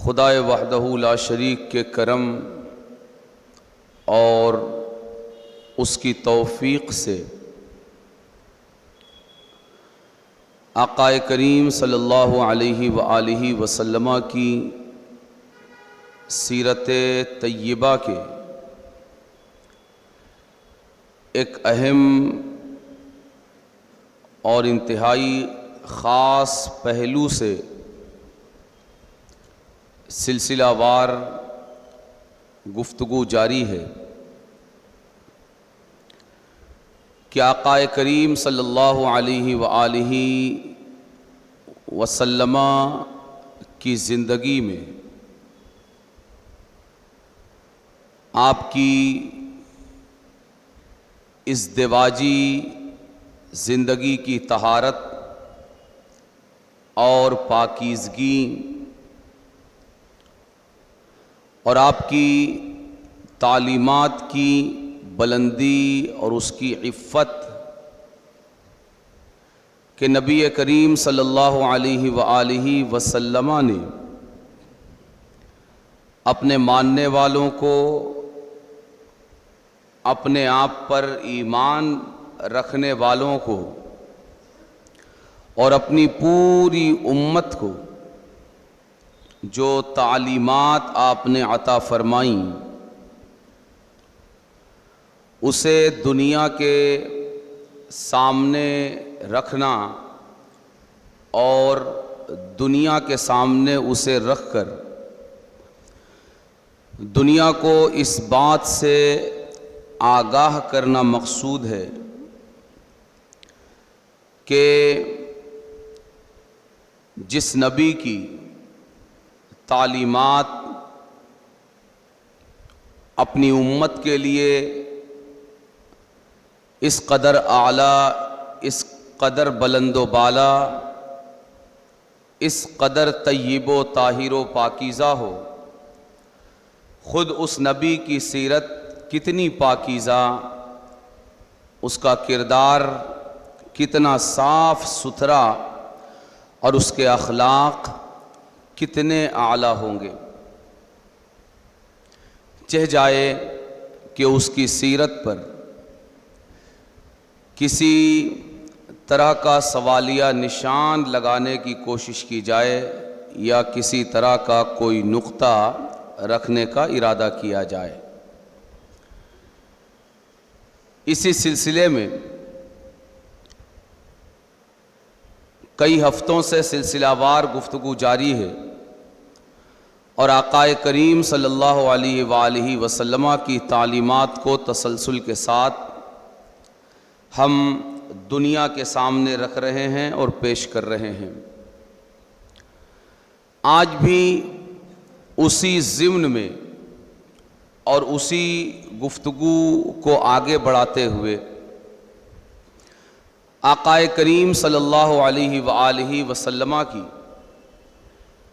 خدائے وحدہ لا شریک کے کرم اور اس کی توفیق سے آقا کریم صلی اللہ علیہ وآلہ وسلم کی سیرت طیبہ کے ایک اہم اور انتہائی خاص پہلو سے سلسلہ وار گفتگو جاری ہے کہ آقا کریم صلی اللہ علیہ وآلہ وسلم کی زندگی میں آپ کی ازدواجی زندگی کی طہارت اور پاکیزگی اور آپ کی تعلیمات کی بلندی اور اس کی عفت کہ نبی کریم صلی اللہ علیہ وآلہ وسلم نے اپنے ماننے والوں کو اپنے آپ پر ایمان رکھنے والوں کو اور اپنی پوری امت کو جو تعلیمات آپ نے عطا فرمائیں اسے دنیا کے سامنے رکھنا اور دنیا کے سامنے اسے رکھ کر دنیا کو اس بات سے آگاہ کرنا مقصود ہے کہ جس نبی کی تعلیمات اپنی امت کے لیے اس قدر اعلیٰ، اس قدر بلند و بالا، اس قدر طیب و طاہر و پاکیزہ ہو، خود اس نبی کی سیرت کتنی پاکیزہ، اس کا کردار کتنا صاف ستھرا اور اس کے اخلاق کتنے اعلیٰ ہوں گے۔ چہ جائے کہ اس کی سیرت پر کسی طرح کا سوالیہ نشان لگانے کی کوشش کی جائے یا کسی طرح کا کوئی نقطہ رکھنے کا ارادہ کیا جائے۔ اسی سلسلے میں کئی ہفتوں سے سلسلہ وار گفتگو جاری ہے اور آقا کریم صلی اللہ علیہ وآلہ وسلم کی تعلیمات کو تسلسل کے ساتھ ہم دنیا کے سامنے رکھ رہے ہیں اور پیش کر رہے ہیں۔ آج بھی اسی ضمن میں اور اسی گفتگو کو آگے بڑھاتے ہوئے آقا کریم صلی اللہ علیہ وآلہ وسلم کی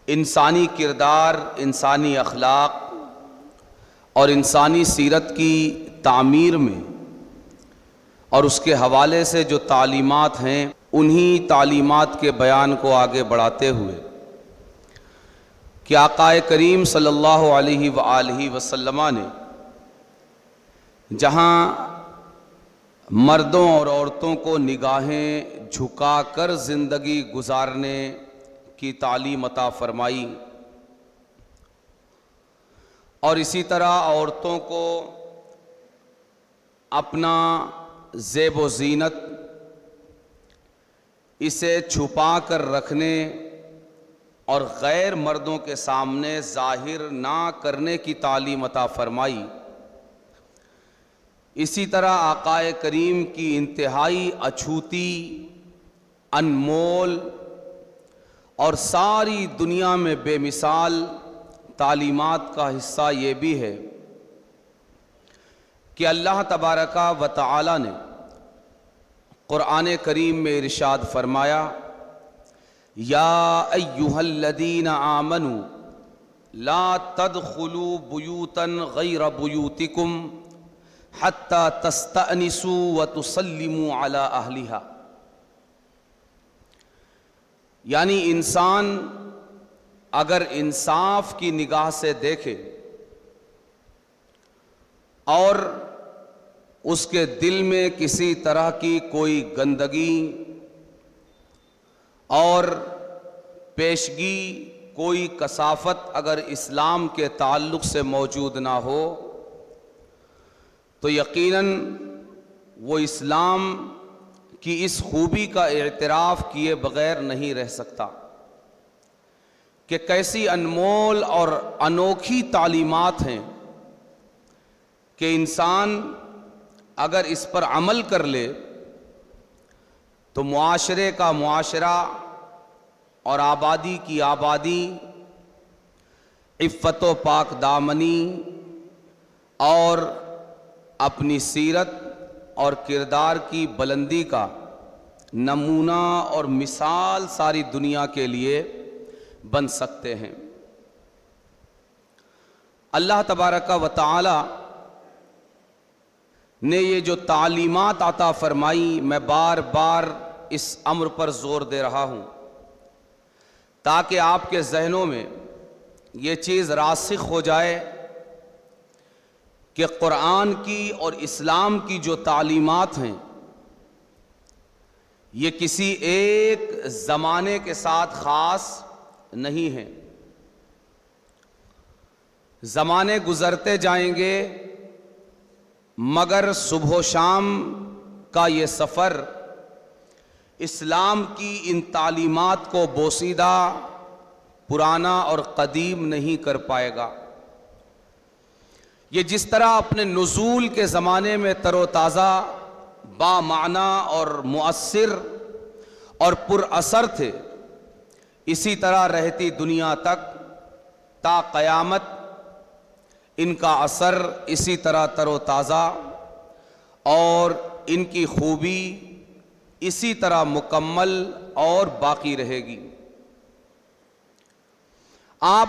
انسانی کردار، انسانی اخلاق اور انسانی سیرت کی تعمیر میں اور اس کے حوالے سے جو تعلیمات ہیں انہی تعلیمات کے بیان کو آگے بڑھاتے ہوئے کہ آقا کریم صلی اللہ علیہ وآلہ وسلم نے جہاں مردوں اور عورتوں کو نگاہیں جھکا کر زندگی گزارنے کی تعلیم عطا فرمائی اور اسی طرح عورتوں کو اپنا زیب و زینت اسے چھپا کر رکھنے اور غیر مردوں کے سامنے ظاہر نہ کرنے کی تعلیم عطا فرمائی، اسی طرح آقا کریم کی انتہائی اچھوتی، انمول اور ساری دنیا میں بے مثال تعلیمات کا حصہ یہ بھی ہے کہ اللہ تبارک و تعالی نے قرآن کریم میں ارشاد فرمایا، یا ایہا الذین آمنوا لا تدخلوا بیوتا غیر بیوتکم حتی تستأنسوا وتسلموا علی اہلها، یعنی انسان اگر انصاف کی نگاہ سے دیکھے اور اس کے دل میں کسی طرح کی کوئی گندگی اور پیشگی، کوئی کثافت اگر اسلام کے تعلق سے موجود نہ ہو تو یقیناً وہ اسلام کی اس خوبی کا اعتراف کیے بغیر نہیں رہ سکتا کہ کیسی انمول اور انوکھی تعلیمات ہیں کہ انسان اگر اس پر عمل کر لے تو معاشرے کا معاشرہ اور آبادی کی آبادی، عفت و پاک دامنی اور اپنی سیرت اور کردار کی بلندی کا نمونہ اور مثال ساری دنیا کے لیے بن سکتے ہیں۔ اللہ تبارک و تعالی نے یہ جو تعلیمات عطا فرمائی، میں بار بار اس امر پر زور دے رہا ہوں تاکہ آپ کے ذہنوں میں یہ چیز راسخ ہو جائے کہ قرآن کی اور اسلام کی جو تعلیمات ہیں یہ کسی ایک زمانے کے ساتھ خاص نہیں ہیں۔ زمانے گزرتے جائیں گے مگر صبح و شام کا یہ سفر اسلام کی ان تعلیمات کو بوسیدہ، پرانا اور قدیم نہیں کر پائے گا۔ یہ جس طرح اپنے نزول کے زمانے میں تر و تازہ، بامعنی اور مؤثر اور پر اثر تھے، اسی طرح رہتی دنیا تک تا قیامت ان کا اثر اسی طرح تر و تازہ اور ان کی خوبی اسی طرح مکمل اور باقی رہے گی۔ آپ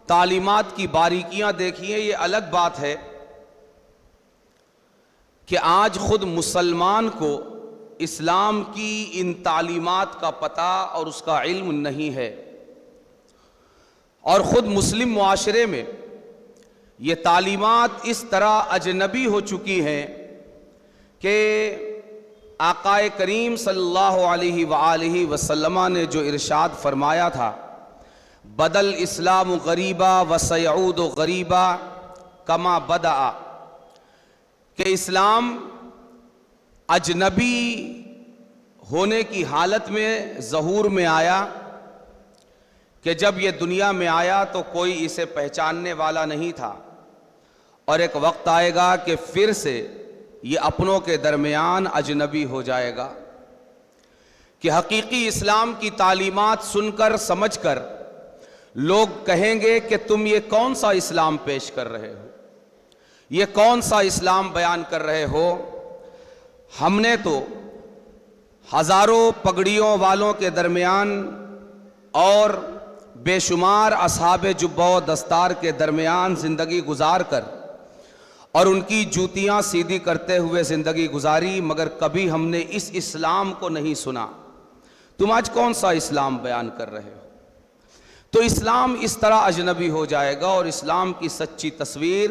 تعلیمات کی باریکیاں دیکھیے، یہ الگ بات ہے کہ آج خود مسلمان کو اسلام کی ان تعلیمات کا پتہ اور اس کا علم نہیں ہے، اور خود مسلم معاشرے میں یہ تعلیمات اس طرح اجنبی ہو چکی ہیں کہ آقا کریم صلی اللہ علیہ وآلہ وسلم نے جو ارشاد فرمایا تھا، بدل اسلام غریبا وسیعود غریبا کما بدأ، کہ اسلام اجنبی ہونے کی حالت میں ظہور میں آیا کہ جب یہ دنیا میں آیا تو کوئی اسے پہچاننے والا نہیں تھا، اور ایک وقت آئے گا کہ پھر سے یہ اپنوں کے درمیان اجنبی ہو جائے گا، کہ حقیقی اسلام کی تعلیمات سن کر سمجھ کر لوگ کہیں گے کہ تم یہ کون سا اسلام پیش کر رہے ہو، یہ کون سا اسلام بیان کر رہے ہو؟ ہم نے تو ہزاروں پگڑیوں والوں کے درمیان اور بے شمار اصحاب جبہ و دستار کے درمیان زندگی گزار کر اور ان کی جوتیاں سیدھی کرتے ہوئے زندگی گزاری، مگر کبھی ہم نے اس اسلام کو نہیں سنا۔ تم آج کون سا اسلام بیان کر رہے ہو؟ تو اسلام اس طرح اجنبی ہو جائے گا اور اسلام کی سچی تصویر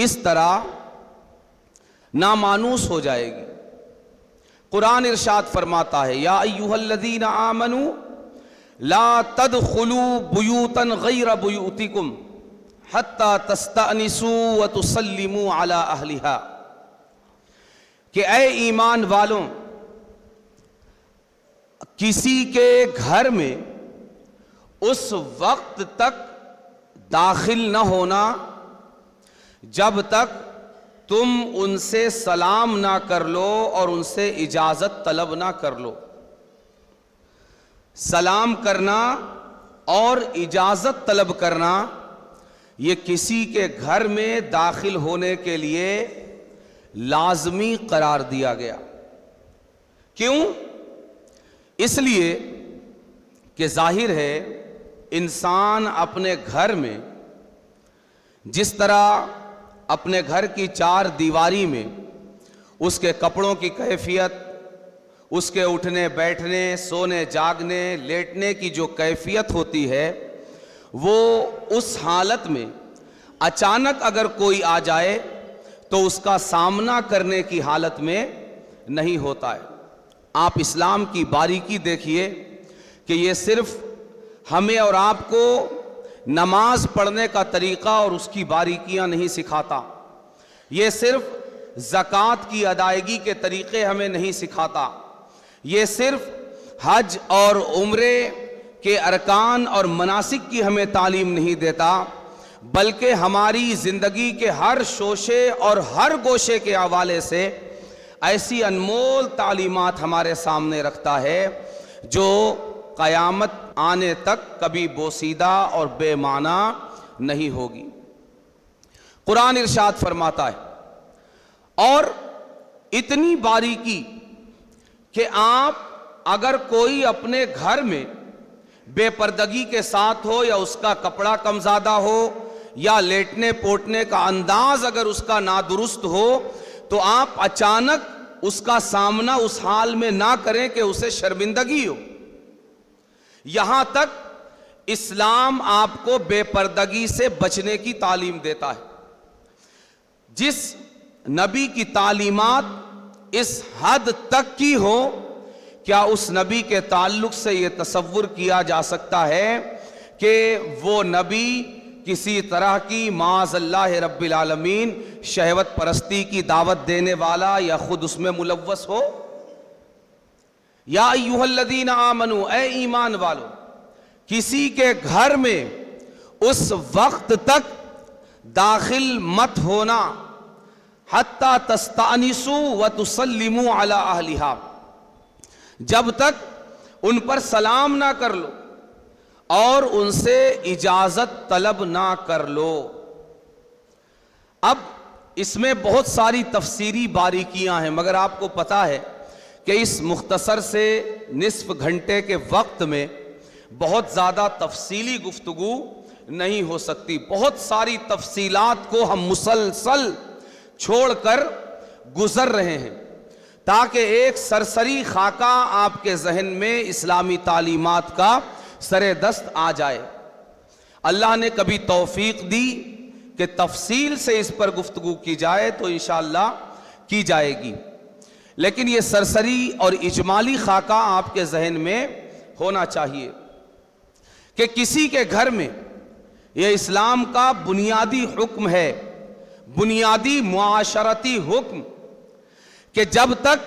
اس طرح نامانوس ہو جائے گی۔ قرآن ارشاد فرماتا ہے، یا ایھا الذین آمنوا لا تدخلوا بیوتا غیر بیوتکم حتی تستأنسوا وتسلموا علی اہلہا، کہ اے ایمان والوں، کسی کے گھر میں اس وقت تک داخل نہ ہونا جب تک تم ان سے سلام نہ کر لو اور ان سے اجازت طلب نہ کر لو۔ سلام کرنا اور اجازت طلب کرنا یہ کسی کے گھر میں داخل ہونے کے لیے لازمی قرار دیا گیا۔ کیوں؟ اس لیے کہ ظاہر ہے انسان اپنے گھر میں جس طرح اپنے گھر کی چار دیواری میں اس کے کپڑوں کی کیفیت، اس کے اٹھنے بیٹھنے، سونے جاگنے، لیٹنے کی جو کیفیت ہوتی ہے، وہ اس حالت میں اچانک اگر کوئی آ جائے تو اس کا سامنا کرنے کی حالت میں نہیں ہوتا ہے۔ آپ اسلام کی باریکی دیکھیے کہ یہ صرف ہمیں اور آپ کو نماز پڑھنے کا طریقہ اور اس کی باریکیاں نہیں سکھاتا، یہ صرف زکوٰۃ کی ادائیگی کے طریقے ہمیں نہیں سکھاتا، یہ صرف حج اور عمرے کے ارکان اور مناسک کی ہمیں تعلیم نہیں دیتا، بلکہ ہماری زندگی کے ہر شعبے اور ہر گوشے کے حوالے سے ایسی انمول تعلیمات ہمارے سامنے رکھتا ہے جو قیامت آنے تک کبھی بوسیدہ اور بے معنی نہیں ہوگی۔ قرآن ارشاد فرماتا ہے، اور اتنی باریکی کہ آپ اگر کوئی اپنے گھر میں بے پردگی کے ساتھ ہو، یا اس کا کپڑا کم زیادہ ہو، یا لیٹنے پوٹنے کا انداز اگر اس کا نادرست ہو، تو آپ اچانک اس کا سامنا اس حال میں نہ کریں کہ اسے شرمندگی ہو۔ یہاں تک اسلام آپ کو بے پردگی سے بچنے کی تعلیم دیتا ہے۔ جس نبی کی تعلیمات اس حد تک کی ہو، کیا اس نبی کے تعلق سے یہ تصور کیا جا سکتا ہے کہ وہ نبی کسی طرح کی معاذ اللہ رب العالمین شہوت پرستی کی دعوت دینے والا یا خود اس میں ملوث ہو؟ یا ایھا الذین آمنوا، اے ایمان والو، کسی کے گھر میں اس وقت تک داخل مت ہونا حتی تستأنسوا وتسلموا علی اہلہا، جب تک ان پر سلام نہ کر لو اور ان سے اجازت طلب نہ کر لو۔ اب اس میں بہت ساری تفسیری باریکیاں ہیں، مگر آپ کو پتہ ہے کہ اس مختصر سے نصف گھنٹے کے وقت میں بہت زیادہ تفصیلی گفتگو نہیں ہو سکتی۔ بہت ساری تفصیلات کو ہم مسلسل چھوڑ کر گزر رہے ہیں تاکہ ایک سرسری خاکہ آپ کے ذہن میں اسلامی تعلیمات کا سر دست آ جائے۔ اللہ نے کبھی توفیق دی کہ تفصیل سے اس پر گفتگو کی جائے تو انشاءاللہ کی جائے گی، لیکن یہ سرسری اور اجمالی خاکہ آپ کے ذہن میں ہونا چاہیے کہ کسی کے گھر میں یہ اسلام کا بنیادی حکم ہے، بنیادی معاشرتی حکم، کہ جب تک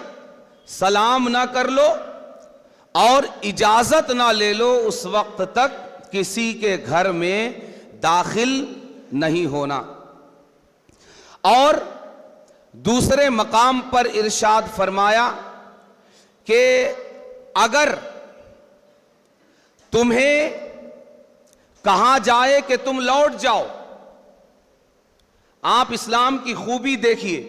سلام نہ کر لو اور اجازت نہ لے لو اس وقت تک کسی کے گھر میں داخل نہیں ہونا۔ اور دوسرے مقام پر ارشاد فرمایا کہ اگر تمہیں کہا جائے کہ تم لوٹ جاؤ، آپ اسلام کی خوبی دیکھیے،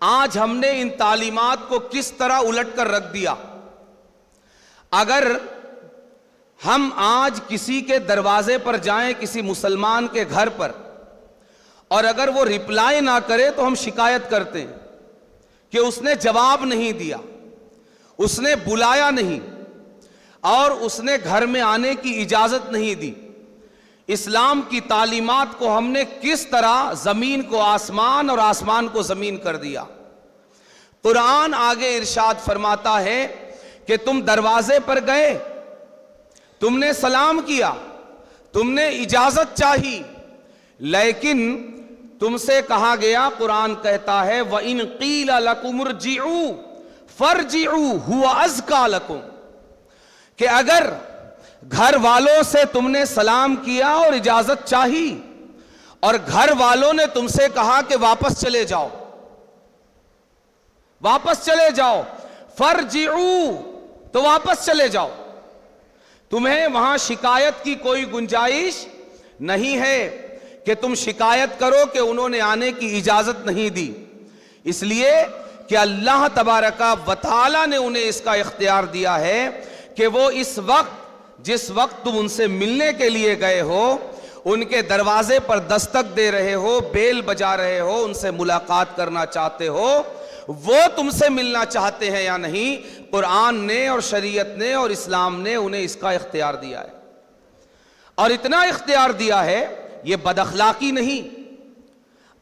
آج ہم نے ان تعلیمات کو کس طرح الٹ کر رکھ دیا۔ اگر ہم آج کسی کے دروازے پر جائیں، کسی مسلمان کے گھر پر، اور اگر وہ رپلائی نہ کرے تو ہم شکایت کرتے ہیں کہ اس نے جواب نہیں دیا، اس نے بلایا نہیں، اور اس نے گھر میں آنے کی اجازت نہیں دی۔ اسلام کی تعلیمات کو ہم نے کس طرح زمین کو آسمان اور آسمان کو زمین کر دیا۔ قرآن آگے ارشاد فرماتا ہے کہ تم دروازے پر گئے، تم نے سلام کیا، تم نے اجازت چاہی، لیکن تم سے کہا گیا، قرآن کہتا ہے وَإِن قِيلَ لَكُمُ ارْجِعُوا فَارْجِعُوا هُوَ أَزْكَىٰ لَكُمْ، کہ اگر گھر والوں سے تم نے سلام کیا اور اجازت چاہی اور گھر والوں نے تم سے کہا کہ واپس چلے جاؤ، واپس چلے جاؤ، فَارْجِعُوا، تو واپس چلے جاؤ، تمہیں وہاں شکایت کی کوئی گنجائش نہیں ہے کہ تم شکایت کرو کہ انہوں نے آنے کی اجازت نہیں دی، اس لیے کہ اللہ تبارک و تعالی نے انہیں اس کا اختیار دیا ہے کہ وہ اس وقت، جس وقت تم ان سے ملنے کے لیے گئے ہو، ان کے دروازے پر دستک دے رہے ہو، بیل بجا رہے ہو، ان سے ملاقات کرنا چاہتے ہو، وہ تم سے ملنا چاہتے ہیں یا نہیں، قرآن نے اور شریعت نے اور اسلام نے انہیں اس کا اختیار دیا ہے۔ اور اتنا اختیار دیا ہے، یہ بد اخلاقی نہیں۔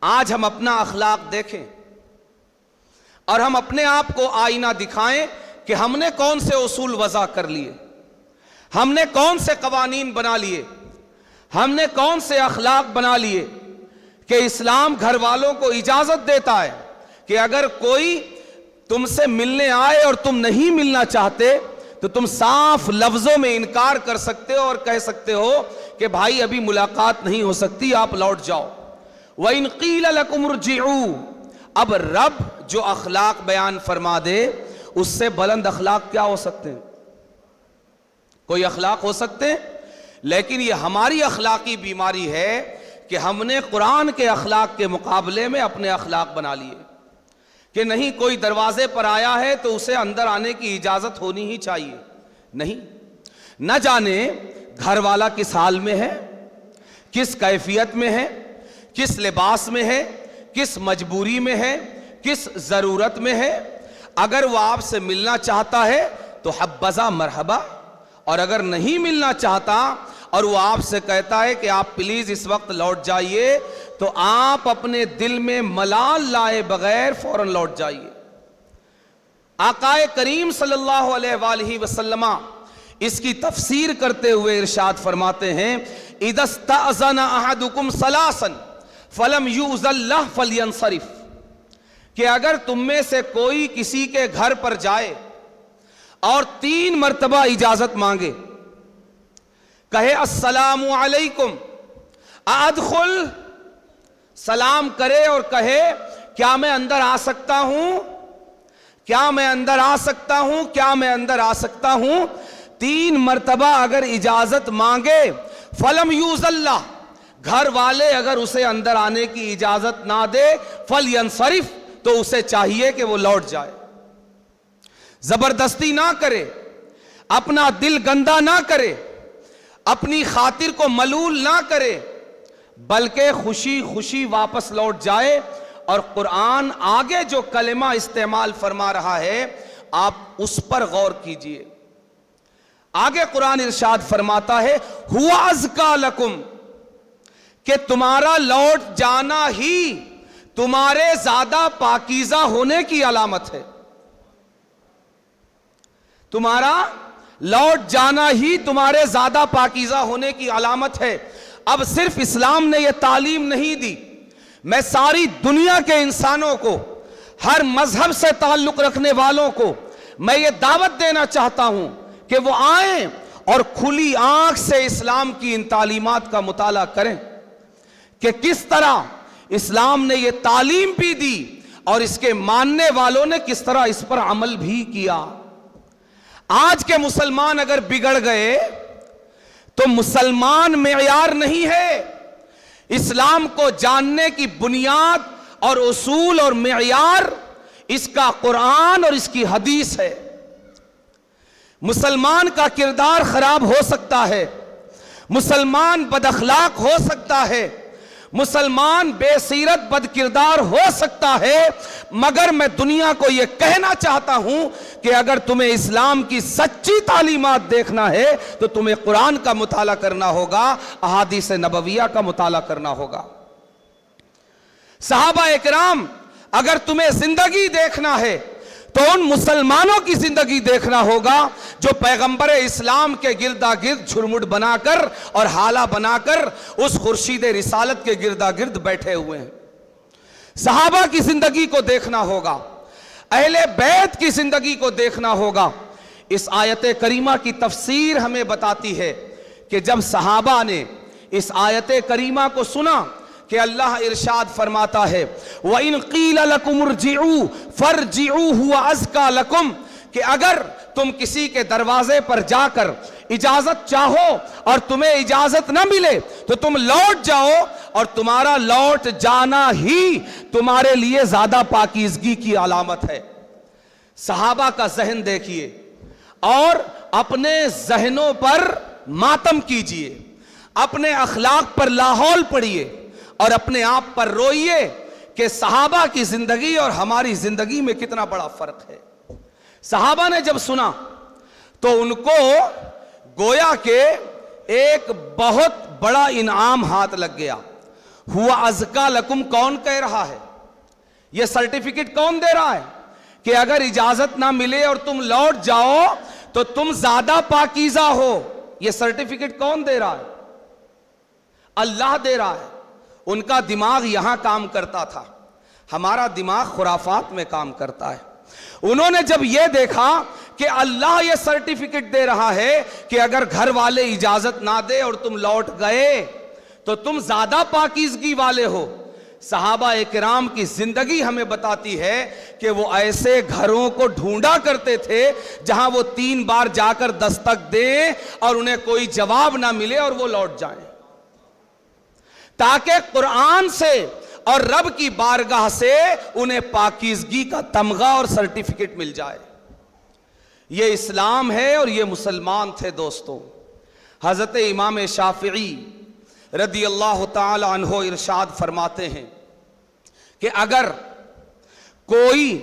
آج ہم اپنا اخلاق دیکھیں اور ہم اپنے آپ کو آئینہ دکھائیں کہ ہم نے کون سے اصول وضع کر لیے، ہم نے کون سے قوانین بنا لیے، ہم نے کون سے اخلاق بنا لیے کہ اسلام گھر والوں کو اجازت دیتا ہے کہ اگر کوئی تم سے ملنے آئے اور تم نہیں ملنا چاہتے تو تم صاف لفظوں میں انکار کر سکتے ہو اور کہہ سکتے ہو کہ بھائی ابھی ملاقات نہیں ہو سکتی، آپ لوٹ جاؤ۔ وَإِنْ قِيلَ لَكُمُ ارْجِعُوا، اب رب جو اخلاق بیان فرما دے اس سے بلند اخلاق کیا ہو سکتے ہیں؟ کوئی اخلاق ہو سکتے ہیں؟ لیکن یہ ہماری اخلاقی بیماری ہے کہ ہم نے قرآن کے اخلاق کے مقابلے میں اپنے اخلاق بنا لیے کہ نہیں، کوئی دروازے پر آیا ہے تو اسے اندر آنے کی اجازت ہونی ہی چاہیے۔ نہیں، نہ جانے گھر والا کس حال میں ہے، کس کیفیت میں ہے، کس لباس میں ہے، کس مجبوری میں ہے، کس ضرورت میں ہے۔ اگر وہ آپ سے ملنا چاہتا ہے تو حبذا مرحبا، اور اگر نہیں ملنا چاہتا اور وہ آپ سے کہتا ہے کہ آپ پلیز اس وقت لوٹ جائیے، تو آپ اپنے دل میں ملال لائے بغیر فوراً لوٹ جائیے۔ آقا کریم صلی اللہ علیہ وآلہ وسلم اس کی تفسیر کرتے ہوئے ارشاد فرماتے ہیں، اذا استأذن احدکم ثلاثا فلم یؤذن لہ فلینصرف، کہ اگر تم میں سے کوئی کسی کے گھر پر جائے اور 3 مرتبہ اجازت مانگے، کہے السلام علیکم ادخل، سلام کرے اور کہے کیا میں اندر آ سکتا ہوں، کیا میں اندر آ سکتا ہوں، کیا میں اندر آ سکتا ہوں، 3 مرتبہ اگر اجازت مانگے، فلم یؤذن لہ، گھر والے اگر اسے اندر آنے کی اجازت نہ دے، فلینصرف، تو اسے چاہیے کہ وہ لوٹ جائے، زبردستی نہ کرے، اپنا دل گندا نہ کرے، اپنی خاطر کو ملول نہ کرے، بلکہ خوشی خوشی واپس لوٹ جائے۔ اور قرآن آگے جو کلمہ استعمال فرما رہا ہے آپ اس پر غور کیجئے۔ آگے قرآن ارشاد فرماتا ہے ہوا ازکا لکم، کہ تمہارا لوٹ جانا ہی تمہارے زیادہ پاکیزہ ہونے کی علامت ہے، تمہارا لوٹ جانا ہی تمہارے زیادہ پاکیزہ ہونے کی علامت ہے۔ اب صرف اسلام نے یہ تعلیم نہیں دی، میں ساری دنیا کے انسانوں کو، ہر مذہب سے تعلق رکھنے والوں کو میں یہ دعوت دینا چاہتا ہوں کہ وہ آئیں اور کھلی آنکھ سے اسلام کی ان تعلیمات کا مطالعہ کریں کہ کس طرح اسلام نے یہ تعلیم بھی دی اور اس کے ماننے والوں نے کس طرح اس پر عمل بھی کیا۔ آج کے مسلمان اگر بگڑ گئے تو مسلمان معیار نہیں ہے، اسلام کو جاننے کی بنیاد اور اصول اور معیار اس کا قرآن اور اس کی حدیث ہے۔ مسلمان کا کردار خراب ہو سکتا ہے، مسلمان بد اخلاق ہو سکتا ہے، مسلمان بے سیرت بد کردار ہو سکتا ہے، مگر میں دنیا کو یہ کہنا چاہتا ہوں کہ اگر تمہیں اسلام کی سچی تعلیمات دیکھنا ہے تو تمہیں قرآن کا مطالعہ کرنا ہوگا، احادیث نبویہ کا مطالعہ کرنا ہوگا۔ صحابہ اکرام، اگر تمہیں زندگی دیکھنا ہے تو ان مسلمانوں کی زندگی دیکھنا ہوگا جو پیغمبر اسلام کے گردا گرد جھرمٹ بنا کر اور حالہ بنا کر اس خورشید رسالت کے گردا گرد بیٹھے ہوئے ہیں۔ صحابہ کی زندگی کو دیکھنا ہوگا، اہل بیت کی زندگی کو دیکھنا ہوگا۔ اس آیت کریمہ کی تفسیر ہمیں بتاتی ہے کہ جب صحابہ نے اس آیت کریمہ کو سنا کہ اللہ ارشاد فرماتا ہے وَإِنْ قِيلَ لَكُمُ ارْجِعُوا فَارْجِعُوا هُوَ أَزْكَى لَكُمْ، کہ اگر تم کسی کے دروازے پر جا کر اجازت چاہو اور تمہیں اجازت نہ ملے تو تم لوٹ جاؤ، اور تمہارا لوٹ جانا ہی تمہارے لیے زیادہ پاکیزگی کی علامت ہے۔ صحابہ کا ذہن دیکھیے اور اپنے ذہنوں پر ماتم کیجئے، اپنے اخلاق پر لاحول پڑھیے اور اپنے آپ پر روئیے کہ صحابہ کی زندگی اور ہماری زندگی میں کتنا بڑا فرق ہے۔ صحابہ نے جب سنا تو ان کو گویا کہ ایک بہت بڑا انعام ہاتھ لگ گیا. ہوا ازکا لکم کون کہہ رہا ہے؟ یہ سرٹیفکیٹ کون دے رہا ہے کہ اگر اجازت نہ ملے اور تم لوٹ جاؤ تو تم زیادہ پاکیزہ ہو؟ یہ سرٹیفکیٹ کون دے رہا ہے؟ اللہ دے رہا ہے. ان کا دماغ یہاں کام کرتا تھا, ہمارا دماغ خرافات میں کام کرتا ہے. انہوں نے جب یہ دیکھا کہ اللہ یہ سرٹیفکیٹ دے رہا ہے کہ اگر گھر والے اجازت نہ دے اور تم لوٹ گئے تو تم زیادہ پاکیزگی والے ہو. صحابہ اکرام کی زندگی ہمیں بتاتی ہے کہ وہ ایسے گھروں کو ڈھونڈا کرتے تھے جہاں وہ 3 بار جا کر دستک دیں اور انہیں کوئی جواب نہ ملے اور وہ لوٹ جائیں, تاکہ قرآن سے اور رب کی بارگاہ سے انہیں پاکیزگی کا تمغہ اور سرٹیفکیٹ مل جائے. یہ اسلام ہے اور یہ مسلمان تھے دوستوں. حضرت امام شافعی رضی اللہ تعالی عنہ ارشاد فرماتے ہیں کہ اگر کوئی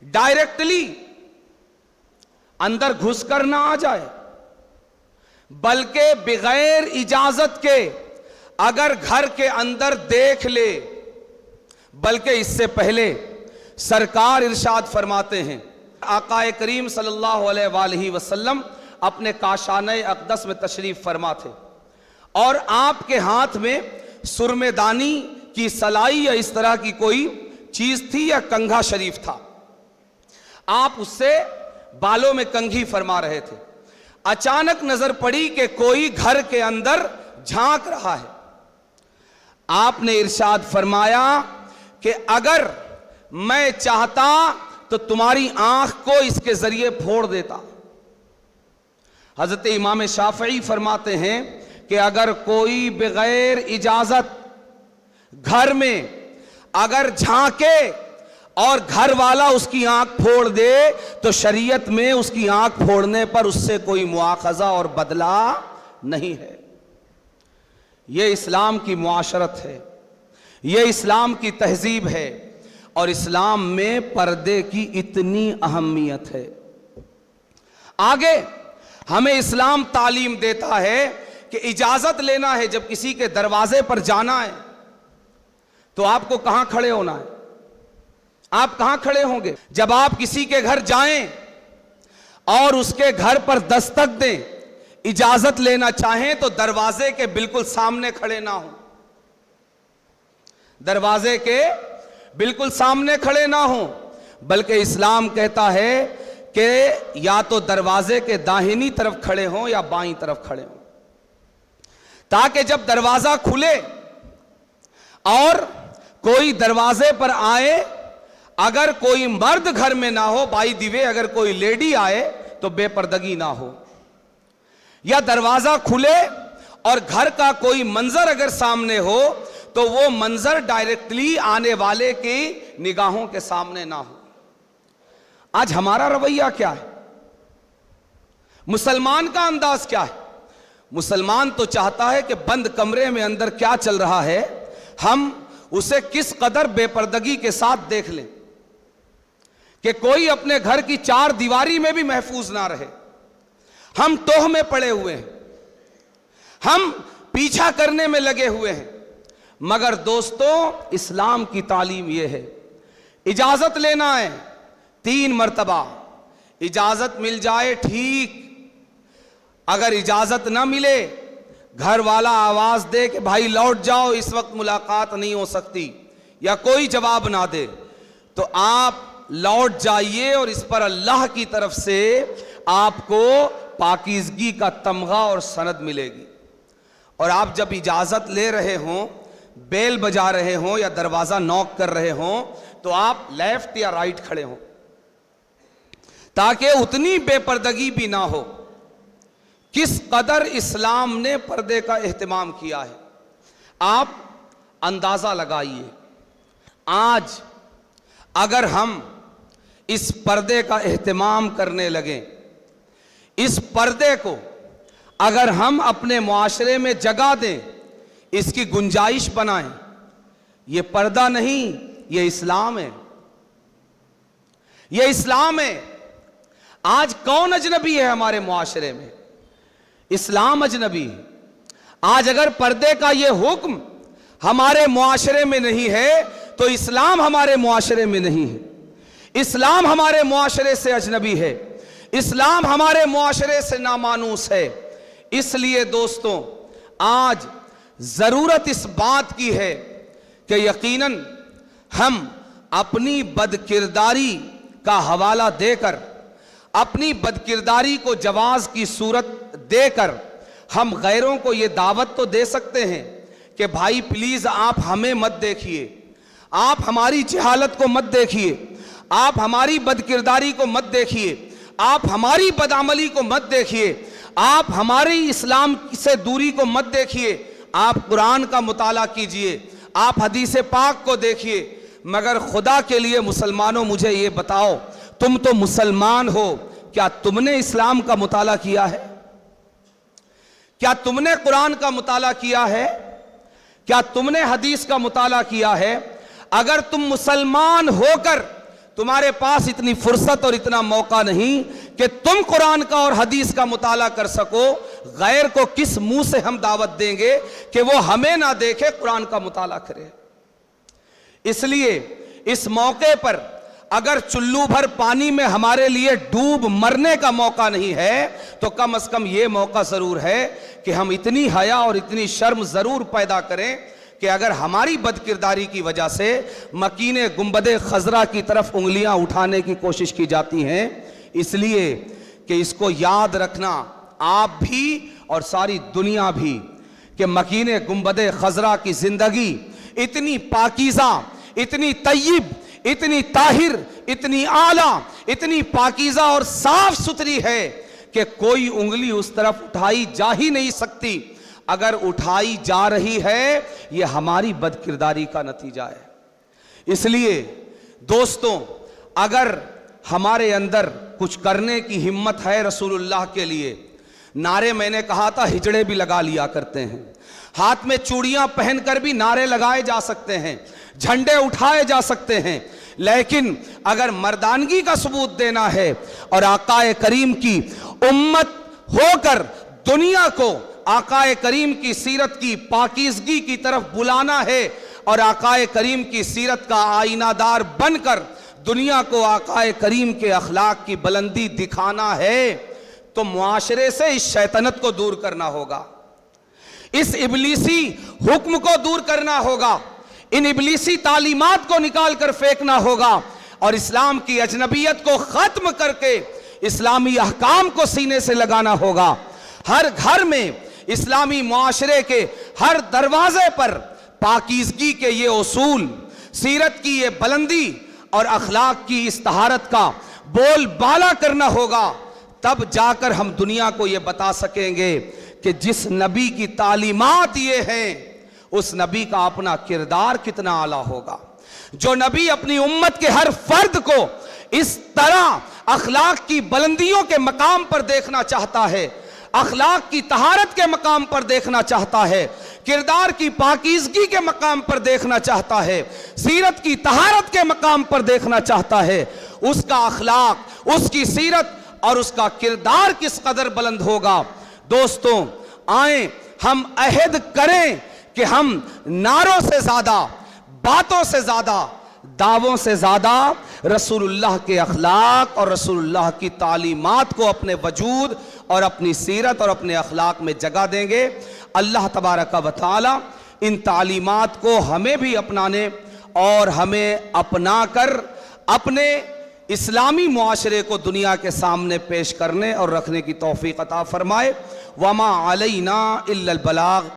ڈائریکٹلی اندر گھس کر نہ آ جائے بلکہ بغیر اجازت کے اگر گھر کے اندر دیکھ لے, بلکہ اس سے پہلے سرکار ارشاد فرماتے ہیں, آقا کریم صلی اللہ علیہ وآلہ وسلم اپنے کاشانہ اقدس میں تشریف فرما تھے اور آپ کے ہاتھ میں سرمے دانی کی سلائی یا اس طرح کی کوئی چیز تھی یا کنگھا شریف تھا. آپ اس سے بالوں میں کنگھی فرما رہے تھے. اچانک نظر پڑی کہ کوئی گھر کے اندر جھانک رہا ہے. آپ نے ارشاد فرمایا کہ اگر میں چاہتا تو تمہاری آنکھ کو اس کے ذریعے پھوڑ دیتا. حضرت امام شافعی فرماتے ہیں کہ اگر کوئی بغیر اجازت گھر میں اگر جھانکے اور گھر والا اس کی آنکھ پھوڑ دے تو شریعت میں اس کی آنکھ پھوڑنے پر اس سے کوئی مواخذہ اور بدلہ نہیں ہے. یہ اسلام کی معاشرت ہے, یہ اسلام کی تہذیب ہے, اور اسلام میں پردے کی اتنی اہمیت ہے. آگے ہمیں اسلام تعلیم دیتا ہے کہ اجازت لینا ہے, جب کسی کے دروازے پر جانا ہے تو آپ کو کہاں کھڑے ہونا ہے؟ آپ کہاں کھڑے ہوں گے؟ جب آپ کسی کے گھر جائیں اور اس کے گھر پر دستک دیں, اجازت لینا چاہیں تو دروازے کے بالکل سامنے کھڑے نہ ہوں, دروازے کے بالکل سامنے کھڑے نہ ہوں, بلکہ اسلام کہتا ہے کہ یا تو دروازے کے داہنی طرف کھڑے ہوں یا بائیں طرف کھڑے ہوں, تاکہ جب دروازہ کھلے اور کوئی دروازے پر آئے, اگر کوئی مرد گھر میں نہ ہو, بائی دی وے اگر کوئی لیڈی آئے تو بے پردگی نہ ہو, یا دروازہ کھلے اور گھر کا کوئی منظر اگر سامنے ہو تو وہ منظر ڈائریکٹلی آنے والے کی نگاہوں کے سامنے نہ ہو. آج ہمارا رویہ کیا ہے؟ مسلمان کا انداز کیا ہے؟ مسلمان تو چاہتا ہے کہ بند کمرے میں اندر کیا چل رہا ہے ہم اسے کس قدر بے پردگی کے ساتھ دیکھ لیں, کہ کوئی اپنے گھر کی 4 دیواری میں بھی محفوظ نہ رہے. ہم توہ میں پڑے ہوئے ہیں, ہم پیچھا کرنے میں لگے ہوئے ہیں. مگر دوستوں, اسلام کی تعلیم یہ ہے, اجازت لینا ہے 3 مرتبہ, اجازت مل جائے ٹھیک, اگر اجازت نہ ملے, گھر والا آواز دے کہ بھائی لوٹ جاؤ اس وقت ملاقات نہیں ہو سکتی, یا کوئی جواب نہ دے, تو آپ لوٹ جائیے اور اس پر اللہ کی طرف سے آپ کو پاکیزگی کا تمغہ اور سند ملے گی. اور آپ جب اجازت لے رہے ہوں, بیل بجا رہے ہوں یا دروازہ نوک کر رہے ہوں, تو آپ لیفٹ یا رائٹ کھڑے ہوں, تاکہ اتنی بے پردگی بھی نہ ہو. کس قدر اسلام نے پردے کا اہتمام کیا ہے, آپ اندازہ لگائیے. آج اگر ہم اس پردے کا اہتمام کرنے لگیں, اس پردے کو اگر ہم اپنے معاشرے میں جگہ دیں, اس کی گنجائش بنائیں, یہ پردہ نہیں, یہ اسلام ہے, یہ اسلام ہے. آج کون اجنبی ہے ہمارے معاشرے میں؟ اسلام اجنبی ہے۔ آج اگر پردے کا یہ حکم ہمارے معاشرے میں نہیں ہے تو اسلام ہمارے معاشرے میں نہیں ہے، اسلام ہمارے معاشرے سے اجنبی ہے، اسلام ہمارے معاشرے سے نامانوس ہے۔ اس لیے دوستوں آج ضرورت اس بات کی ہے کہ یقیناً ہم اپنی بدکرداری کا حوالہ دے کر، اپنی بدکرداری کو جواز کی صورت دے کر ہم غیروں کو یہ دعوت تو دے سکتے ہیں کہ بھائی پلیز آپ ہمیں مت دیکھیے، آپ ہماری جہالت کو مت دیکھیے، آپ ہماری بدکرداری کو مت دیکھیے، آپ ہماری بدعملی کو مت دیکھیے، آپ ہماری اسلام سے دوری کو مت دیکھیے، آپ قرآن کا مطالعہ کیجئے، آپ حدیث پاک کو دیکھیے۔ مگر خدا کے لیے مسلمانوں مجھے یہ بتاؤ، تم تو مسلمان ہو، کیا تم نے اسلام کا مطالعہ کیا ہے؟ کیا تم نے قرآن کا مطالعہ کیا ہے؟ کیا تم نے حدیث کا مطالعہ کیا ہے؟ اگر تم مسلمان ہو کر تمہارے پاس اتنی فرصت اور اتنا موقع نہیں کہ تم قرآن کا اور حدیث کا مطالعہ کر سکو، غیر کو کس منہ سے ہم دعوت دیں گے کہ وہ ہمیں نہ دیکھے قرآن کا مطالعہ کرے؟ اس لیے اس موقع پر اگر چلو بھر پانی میں ہمارے لیے ڈوب مرنے کا موقع نہیں ہے تو کم از کم یہ موقع ضرور ہے کہ ہم اتنی حیا اور اتنی شرم ضرور پیدا کریں کہ اگر ہماری بدکرداری کی وجہ سے مکین گنبد خضرا کی طرف انگلیاں اٹھانے کی کوشش کی جاتی ہیں، اس لیے کہ اس کو یاد رکھنا آپ بھی اور ساری دنیا بھی کہ مکین گنبد خضرا کی زندگی اتنی پاکیزہ، اتنی طیب، اتنی طاہر، اتنی اعلیٰ، اتنی پاکیزہ اور صاف ستھری ہے کہ کوئی انگلی اس طرف اٹھائی جا ہی نہیں سکتی۔ اگر اٹھائی جا رہی ہے یہ ہماری بدکرداری کا نتیجہ ہے۔ اس لیے دوستوں اگر ہمارے اندر کچھ کرنے کی ہمت ہے رسول اللہ کے لیے، نعرے میں نے کہا تھا ہجڑے بھی لگا لیا کرتے ہیں، ہاتھ میں چوڑیاں پہن کر بھی نعرے لگائے جا سکتے ہیں، جھنڈے اٹھائے جا سکتے ہیں، لیکن اگر مردانگی کا ثبوت دینا ہے اور آقا کریم کی امت ہو کر دنیا کو آقا کریم کی سیرت کی پاکیزگی کی طرف بلانا ہے اور آقا کریم کی سیرت کا آئینہ دار بن کر دنیا کو آقا کریم کے اخلاق کی بلندی دکھانا ہے تو معاشرے سے اس شیطنت کو دور کرنا ہوگا، اس ابلیسی حکم کو دور کرنا ہوگا، ان ابلیسی تعلیمات کو نکال کر پھینکنا ہوگا اور اسلام کی اجنبیت کو ختم کر کے اسلامی احکام کو سینے سے لگانا ہوگا۔ ہر گھر میں اسلامی معاشرے کے ہر دروازے پر پاکیزگی کے یہ اصول، سیرت کی یہ بلندی اور اخلاق کی اس طہارت کا بول بالا کرنا ہوگا، تب جا کر ہم دنیا کو یہ بتا سکیں گے کہ جس نبی کی تعلیمات یہ ہیں اس نبی کا اپنا کردار کتنا اعلیٰ ہوگا۔ جو نبی اپنی امت کے ہر فرد کو اس طرح اخلاق کی بلندیوں کے مقام پر دیکھنا چاہتا ہے، اخلاق کی طہارت کے مقام پر دیکھنا چاہتا ہے، کردار کی پاکیزگی کے مقام پر دیکھنا چاہتا ہے، سیرت کی طہارت کے مقام پر دیکھنا چاہتا ہے، اس کا اخلاق، اس کی سیرت اور اس کا کردار کس قدر بلند ہوگا۔ دوستوں آئیں ہم عہد کریں کہ ہم نعروں سے زیادہ، باتوں سے زیادہ، دعووں سے زیادہ رسول اللہ کے اخلاق اور رسول اللہ کی تعلیمات کو اپنے وجود اور اپنی سیرت اور اپنے اخلاق میں جگہ دیں گے۔ اللہ تبارک و تعالی ان تعلیمات کو ہمیں بھی اپنانے اور ہمیں اپنا کر اپنے اسلامی معاشرے کو دنیا کے سامنے پیش کرنے اور رکھنے کی توفیق عطا فرمائے۔ وما علینا الا البلاغ۔